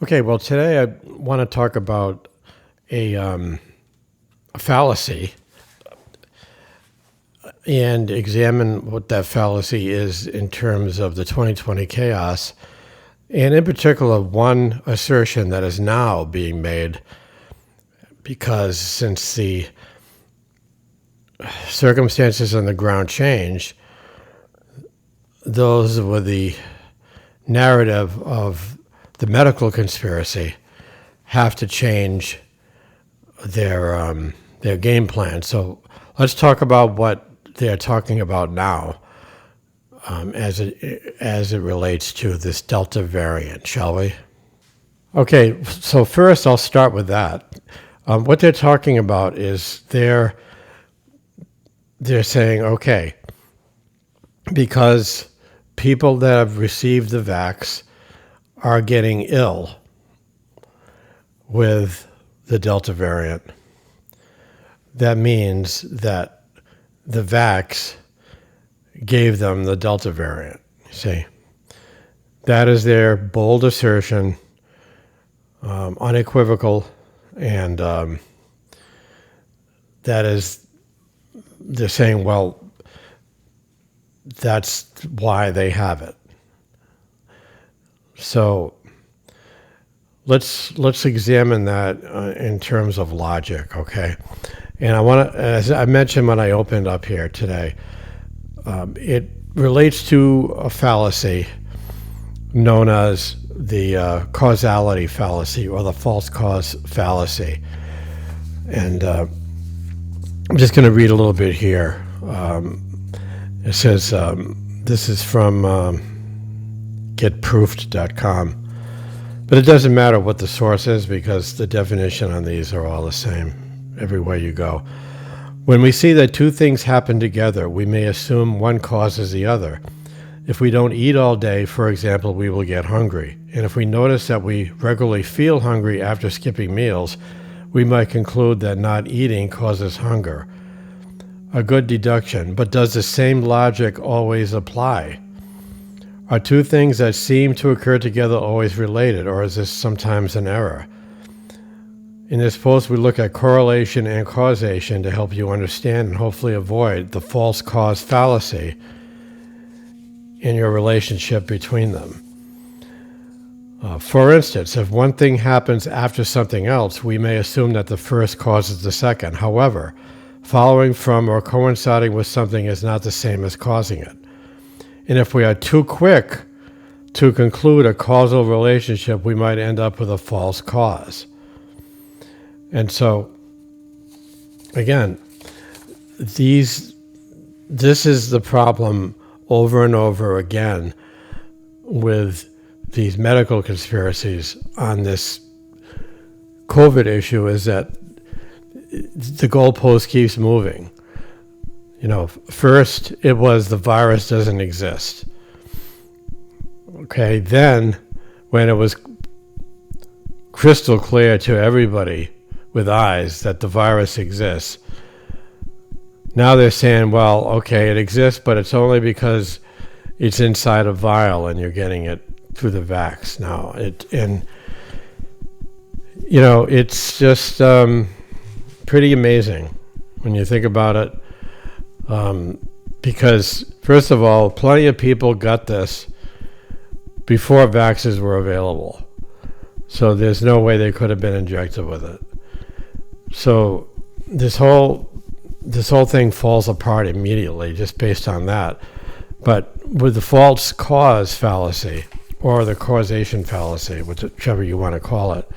Okay, well, today I want to talk about a fallacy and examine what that fallacy is in terms of the 2020 chaos, and in particular, one assertion that is now being made because since the circumstances on the ground changed, those with the narrative of the medical conspiracy have to change their game plan. So let's talk about what they're talking about now as it relates to this Delta variant, shall we? Okay, so first I'll start with that. What they're talking about is they're saying, okay, because people that have received the vax are getting ill with the Delta variant, that means that the vax gave them the Delta variant. See, that is their bold assertion, unequivocal, and that is, they're saying, well, that's why they have it. So let's examine that in terms of logic, okay? And I want to, as I mentioned when I opened up here today, it relates to a fallacy known as the Causality Fallacy or the false cause fallacy. And I'm just going to read a little bit here. It says, this is from getproofed.com. But it doesn't matter what the source is because the definition on these are all the same everywhere you go. When we see that two things happen together, we may assume one causes the other. If we don't eat all day, for example, we will get hungry. And if we notice that we regularly feel hungry after skipping meals, we might conclude that not eating causes hunger. A good deduction, but does the same logic always apply? Are two things that seem to occur together always related, or is this sometimes an error? In this post, we look at correlation and causation to help you understand and hopefully avoid the false cause fallacy in your relationship between them. For instance, if one thing happens after something else, we may assume that the first causes the second. However, following from or coinciding with something is not the same as causing it. And if we are too quick to conclude a causal relationship, we might end up with a false cause. And so, again, this is the problem over and over again with these medical conspiracies on this COVID issue, is that the goalpost keeps moving. You know, first it was the virus doesn't exist. Okay, then when it was crystal clear to everybody with eyes that the virus exists, now they're saying, well, okay, it exists, but it's only because it's inside a vial and you're getting it through the vax now. It's just pretty amazing when you think about it. Because, first of all, plenty of people got this before vaxes were available. So there's no way they could have been injected with it. So this whole thing falls apart immediately just based on that. But with the false cause fallacy, or the causation fallacy, whichever you want to call it,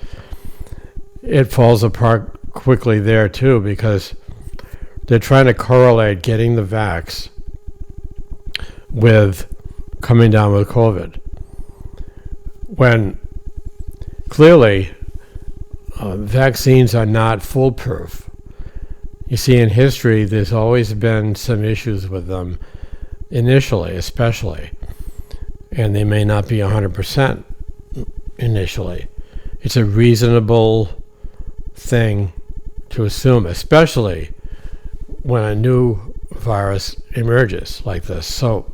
it falls apart quickly there too, because they're trying to correlate getting the vax with coming down with COVID, when clearly vaccines are not foolproof. You see, in history, there's always been some issues with them, initially especially, and they may not be 100% initially. It's a reasonable thing to assume, especially when a new virus emerges like this. So,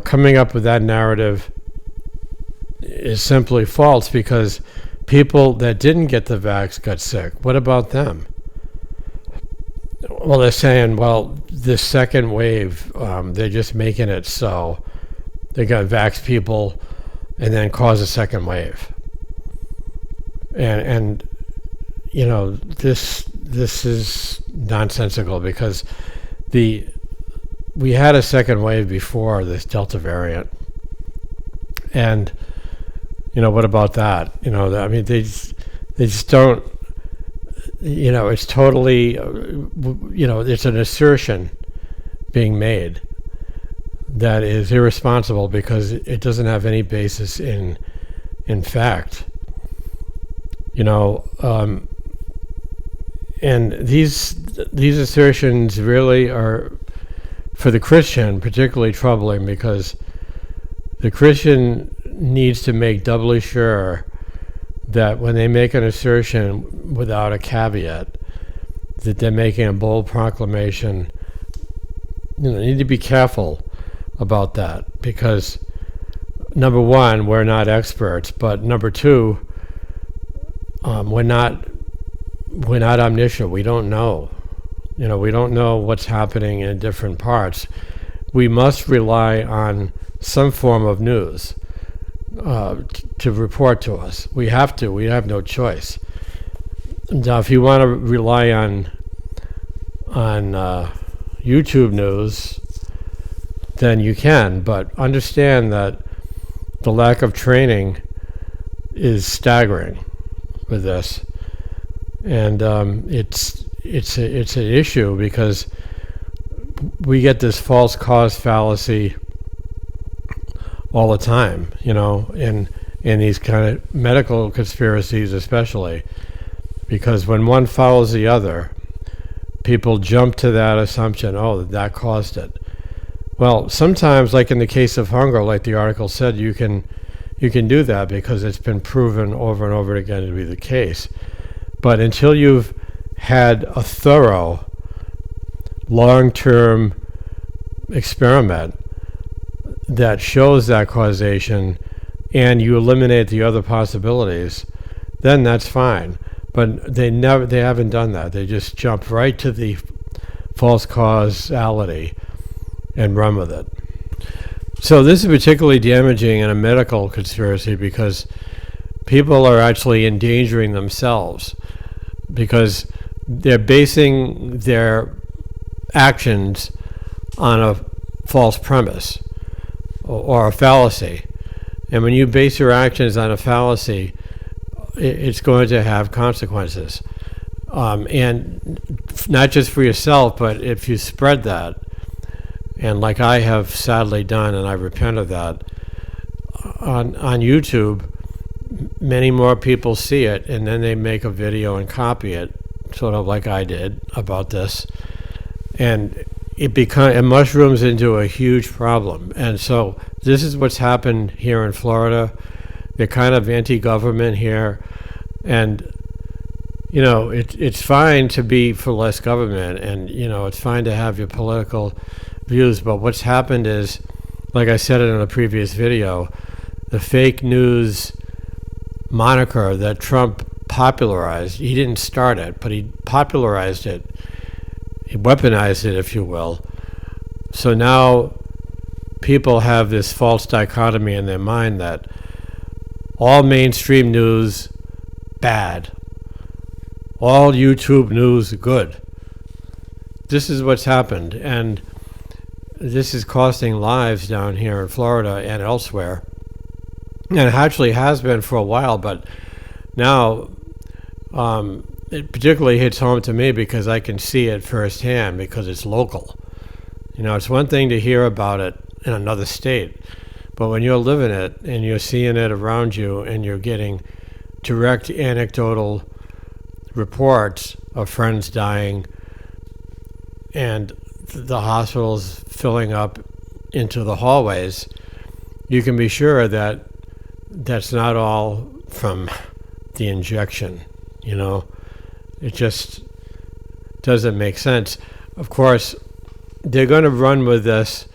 coming up with that narrative is simply false because people that didn't get the vax got sick. What about them? Well, they're saying, well, this second wave, they're just making it so they got vax people and then cause a second wave. And you know, this is nonsensical because we had a second wave before this Delta variant. And, you know, what about that? You know, I mean, they just don't, you know, it's totally, you know, it's an assertion being made that is irresponsible because it doesn't have any basis in fact. You know, and these assertions really are, for the Christian, particularly troubling because the Christian needs to make doubly sure that when they make an assertion without a caveat, that they're making a bold proclamation. You know, they need to be careful about that because, number one, we're not experts, but number two, we're not omniscient. We don't know. You know, we don't know what's happening in different parts. We must rely on some form of news to report to us. We have to. We have no choice. Now, if you want to rely on YouTube news, then you can. But understand that the lack of training is staggering with this, and it's an issue because we get this false cause fallacy all the time, you know, in these kind of medical conspiracies especially, because when one follows the other, people jump to that assumption, oh, that caused it. Well, sometimes, like in the case of hunger, like the article said, you can do that because it's been proven over and over again to be the case. But until you've had a thorough, long-term experiment that shows that causation and you eliminate the other possibilities, then that's fine. But they haven't done that. They just jump right to the false causality and run with it. So this is particularly damaging in a medical conspiracy because people are actually endangering themselves because they're basing their actions on a false premise or a fallacy. And when you base your actions on a fallacy, it's going to have consequences. And not just for yourself, but if you spread that, and like I have sadly done, and I repent of that, on YouTube, many more people see it, and then they make a video and copy it, sort of like I did about this, and it mushrooms into a huge problem. And so this is what's happened here in Florida. They're kind of anti-government here, and you know, it's fine to be for less government, and you know, it's fine to have your political views, but what's happened is, like I said in a previous video, the fake news moniker that Trump popularized, he didn't start it, but he popularized it, he weaponized it, if you will. So now people have this false dichotomy in their mind that all mainstream news, bad. All YouTube news, good. This is what's happened, and this is costing lives down here in Florida and elsewhere. And it actually has been for a while, but now it particularly hits home to me because I can see it firsthand because it's local. You know, it's one thing to hear about it in another state, but when you're living it and you're seeing it around you and you're getting direct anecdotal reports of friends dying and the hospitals filling up into the hallways, you can be sure that that's not all from the injection. You know, it just doesn't make sense. Of course, they're going to run with this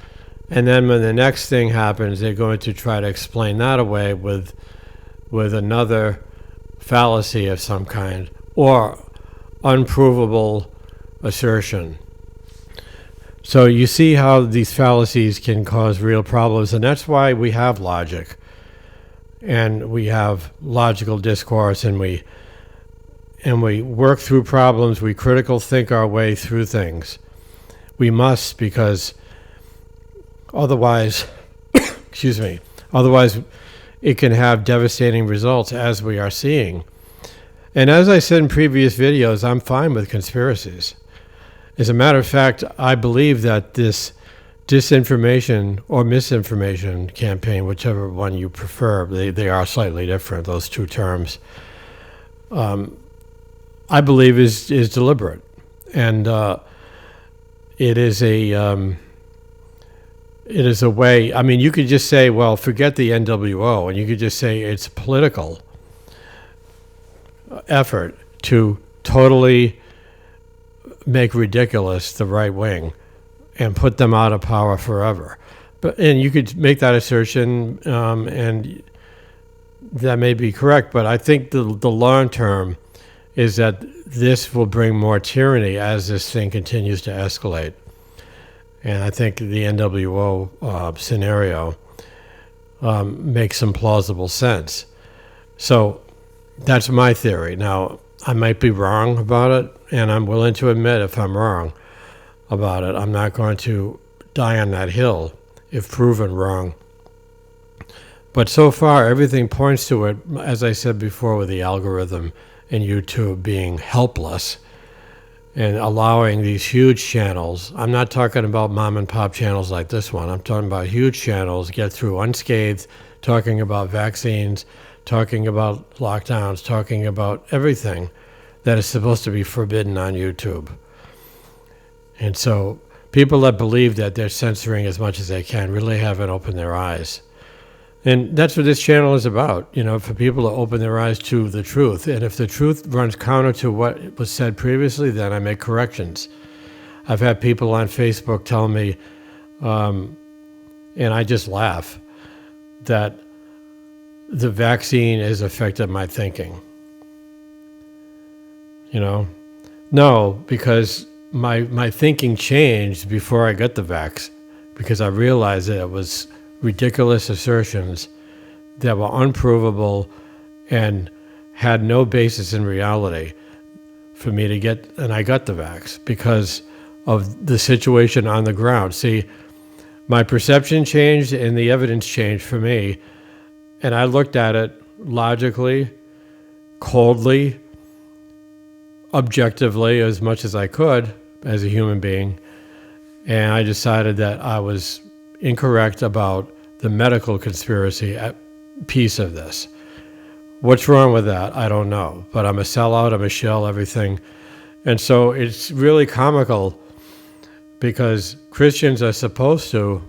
And then when the next thing happens, they're going to try to explain that away with another fallacy of some kind or unprovable assertion. So you see how these fallacies can cause real problems, and that's why we have logic, and we have logical discourse, and we work through problems. We critical think our way through things. We must, because otherwise, otherwise it can have devastating results, as we are seeing. And as I said in previous videos, I'm fine with conspiracies. As a matter of fact, I believe that this disinformation or misinformation campaign, whichever one you prefer, they are slightly different, those two terms, I believe is deliberate. And it is a way, I mean, you could just say, well, forget the NWO, and you could just say it's political effort to totally make ridiculous the right wing and put them out of power forever. And you could make that assertion, and that may be correct, but I think the long term is that this will bring more tyranny as this thing continues to escalate. And I think the NWO scenario makes some plausible sense. So that's my theory. Now, I might be wrong about it, and I'm willing to admit if I'm wrong about it. I'm not going to die on that hill if proven wrong. But so far, everything points to it, as I said before, with the algorithm and YouTube being helpless and allowing these huge channels. I'm not talking about mom and pop channels like this one. I'm talking about huge channels get through unscathed, talking about vaccines, talking about lockdowns, talking about everything that is supposed to be forbidden on YouTube. And so people that believe that they're censoring as much as they can really haven't opened their eyes. And that's what this channel is about, for people to open their eyes to the truth. And if the truth runs counter to what was said previously, then I make corrections. I've had people on Facebook tell me, and I just laugh, that the vaccine has affected my thinking. No, because my thinking changed before I got the vax, because I realized that it was ridiculous assertions that were unprovable and had no basis in reality for me to get, and I got the vax because of the situation on the ground. See, my perception changed and the evidence changed for me, and I looked at it logically, coldly, objectively, as much as I could as a human being, and I decided that I was incorrect about the medical conspiracy piece of this. What's wrong with that? I don't know. But I'm a sellout, I'm a shell, everything. And so it's really comical because Christians are supposed to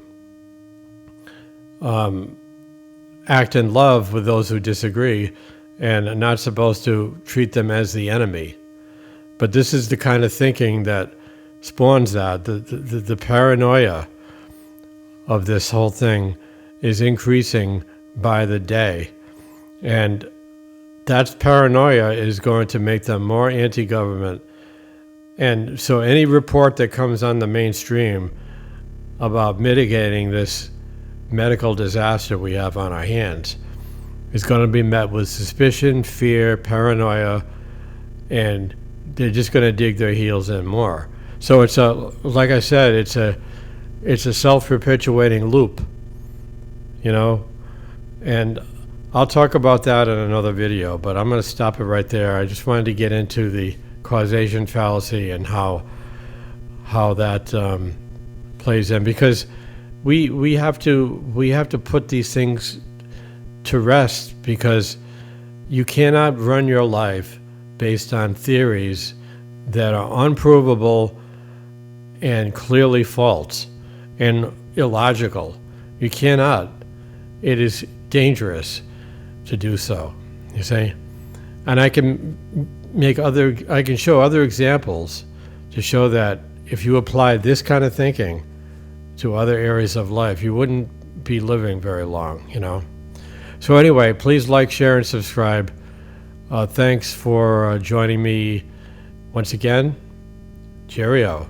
act in love with those who disagree and are not supposed to treat them as the enemy. But this is the kind of thinking that spawns that. The paranoia of this whole thing is increasing by the day. And that paranoia is going to make them more anti-government. And so any report that comes on the mainstream about mitigating this medical disaster we have on our hands is going to be met with suspicion, fear, paranoia, and they're just going to dig their heels in more. So it's like I said, it's a self-perpetuating loop, and I'll talk about that in another video, but I'm going to stop it right there. I just wanted to get into the causation fallacy and how that plays in, because we have to put these things to rest, because you cannot run your life based on theories that are unprovable and clearly false and illogical. You cannot. It is dangerous to do so, you see? And I can show other examples to show that if you apply this kind of thinking to other areas of life, you wouldn't be living very long, So anyway, please like, share, and subscribe. Thanks for joining me once again. Cheerio.